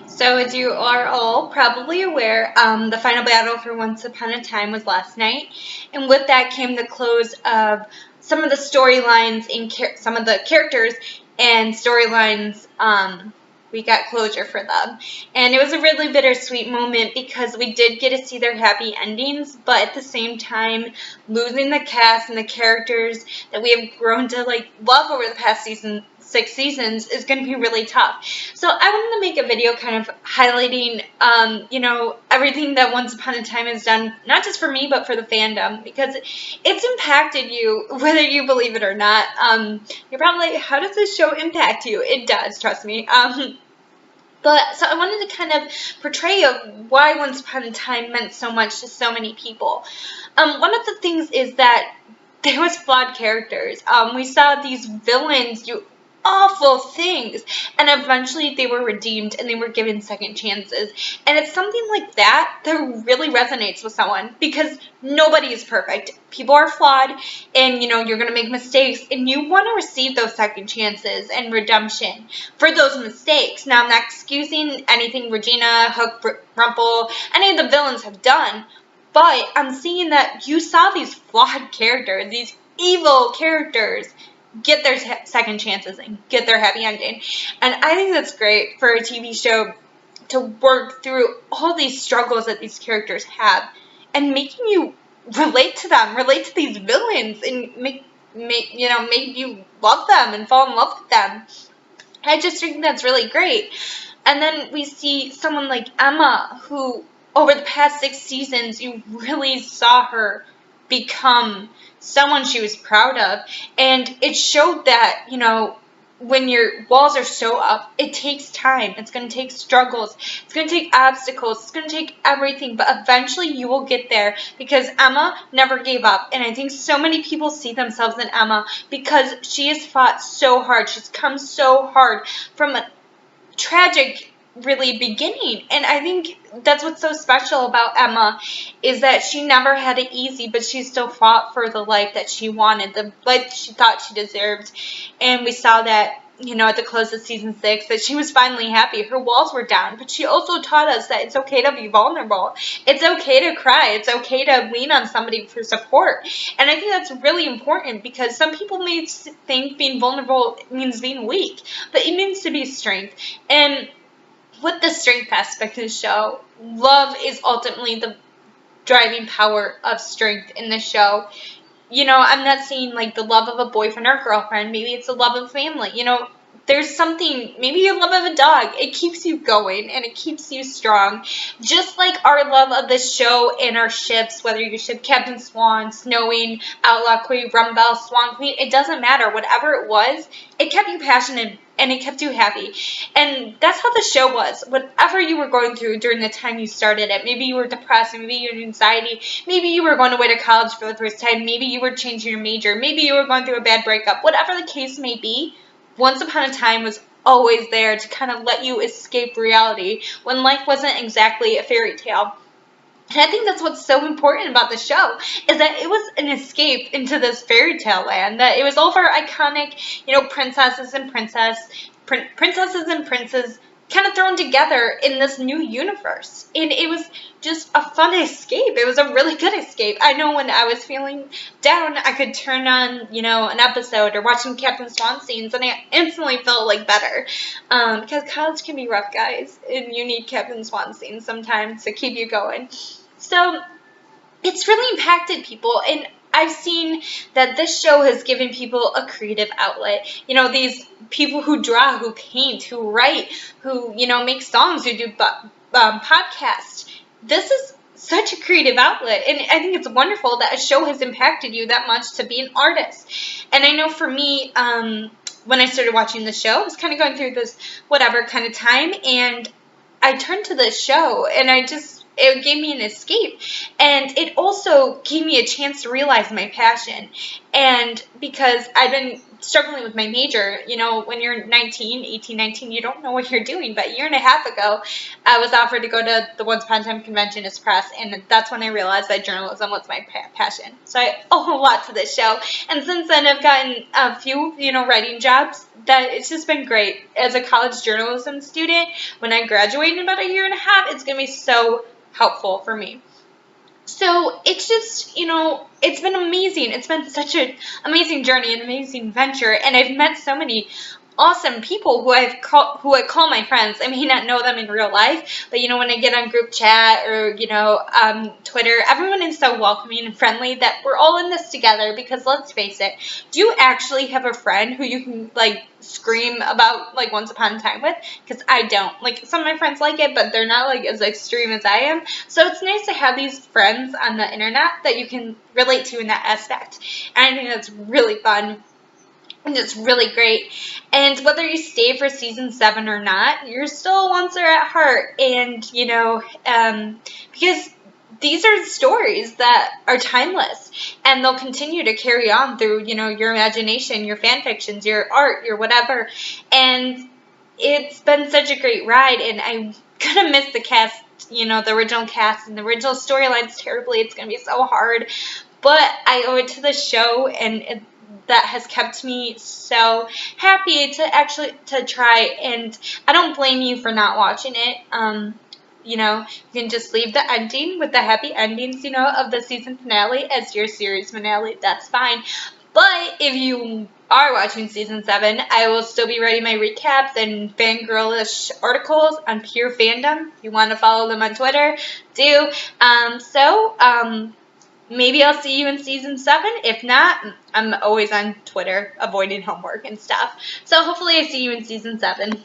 So, as you are all probably aware, the final battle for Once Upon a Time was last night, and with that came the close of some of the storylines in some of the characters and storylines. We got closure for them, and it was a really bittersweet moment because we did get to see their happy endings, but at the same time, losing the cast and the characters that we have grown to love over the past 6 seasons is going to be really tough. So I wanted to make a video kind of highlighting, everything that Once Upon a Time has done, not just for me, but for the fandom, because it's impacted you, whether you believe it or not. You're probably like, how does this show impact you? It does, trust me. So I wanted to kind of portray why Once Upon a Time meant so much to so many people. One of the things is that there was flawed characters. We saw these villains do awful things, and eventually they were redeemed and they were given second chances. And it's something like that really resonates with someone, because nobody is perfect. People are flawed, and you're going to make mistakes, and you want to receive those second chances and redemption for those mistakes. Now, I'm not excusing anything Regina, Hook, Rumple, any of the villains have done, but I'm seeing that you saw these flawed characters, these evil characters, get their second chances and get their happy ending. And I think that's great for a TV show to work through all these struggles that these characters have and making you relate to them, relate to these villains, and make you love them and fall in love with them. I just think that's really great. And then we see someone like Emma, who over the past 6 seasons, you really saw her become someone she was proud of. And it showed that, when your walls are so up, it takes time. It's going to take struggles. It's going to take obstacles. It's going to take everything. But eventually you will get there, because Emma never gave up. And I think so many people see themselves in Emma because she has fought so hard. She's come so hard from a tragic beginning. And I think that's what's so special about Emma, is that she never had it easy, but she still fought for the life that she wanted, the life she thought she deserved. And we saw that, at the close of season 6, that she was finally happy. Her walls were down, but she also taught us that it's okay to be vulnerable. It's okay to cry. It's okay to lean on somebody for support. And I think that's really important, because some people may think being vulnerable means being weak, but it means to be strength. And with the strength aspect of the show, love is ultimately the driving power of strength in the show. I'm not saying the love of a boyfriend or girlfriend. Maybe it's the love of family. There's something, maybe your love of a dog. It keeps you going and it keeps you strong. Just like our love of this show and our ships, whether you ship Captain Swan, Snowing, Outlaw Queen, Rumbell, Swan Queen, it doesn't matter. Whatever it was, it kept you passionate and it kept you happy. And that's how the show was. Whatever you were going through during the time you started it, maybe you were depressed, maybe you had anxiety, maybe you were going away to college for the first time, maybe you were changing your major, maybe you were going through a bad breakup, whatever the case may be, Once Upon a Time was always there to kind of let you escape reality when life wasn't exactly a fairy tale. And I think that's what's so important about the show, is that it was an escape into this fairy tale land, that it was all of our iconic, princesses and princes kind of thrown together in this new universe. And it was just a fun escape. It was a really good escape. I know when I was feeling down, I could turn on, an episode or watching Captain Swan scenes, and I instantly felt better. Because college can be rough, guys, and you need Captain Swan scenes sometimes to keep you going. So it's really impacted people, and I've seen that this show has given people a creative outlet. These people who draw, who paint, who write, who, make songs, who do podcasts. This is such a creative outlet, and I think it's wonderful that a show has impacted you that much to be an artist. And I know for me, when I started watching the show, I was kind of going through this whatever kind of time, and I turned to this show, and it gave me an escape, and it also gave me a chance to realize my passion. And because I've been struggling with my major. You know, when you're 18, 19, you don't know what you're doing. But a year and a half ago, I was offered to go to the Once Upon a Time convention as press, and that's when I realized that journalism was my passion. So I owe a lot to this show. And since then, I've gotten a few, writing jobs that it's just been great. As a college journalism student, when I graduate in about a year and a half, it's going to be so helpful for me. So it's just, it's been amazing. It's been such an amazing journey, an amazing venture, and I've met so many awesome people who I call my friends. I may not know them in real life, but when I get on group chat or Twitter, everyone is so welcoming and friendly that we're all in this together. Because let's face it, do you actually have a friend who you can scream about Once Upon a Time with? Because I don't. Some of my friends like it, but they're not as extreme as I am. So it's nice to have these friends on the internet that you can relate to in that aspect, and I think that's really fun. And it's really great. And whether you stay for season 7 or not, you're still a Oncer at heart. And, because these are stories that are timeless. And they'll continue to carry on through, your imagination, your fan fictions, your art, your whatever. And it's been such a great ride. And I'm going to miss the cast, the original cast and the original storylines terribly. It's going to be so hard. But I owe it to the show, and that has kept me so happy to try, and I don't blame you for not watching it. You can just leave the ending with the happy endings, of the season finale as your series finale. That's fine. But if you are watching season 7, I will still be writing my recaps and fangirlish articles on Pure Fandom. If you want to follow them on Twitter, do. Maybe I'll see you in season 7. If not, I'm always on Twitter avoiding homework and stuff. So hopefully I see you in season 7.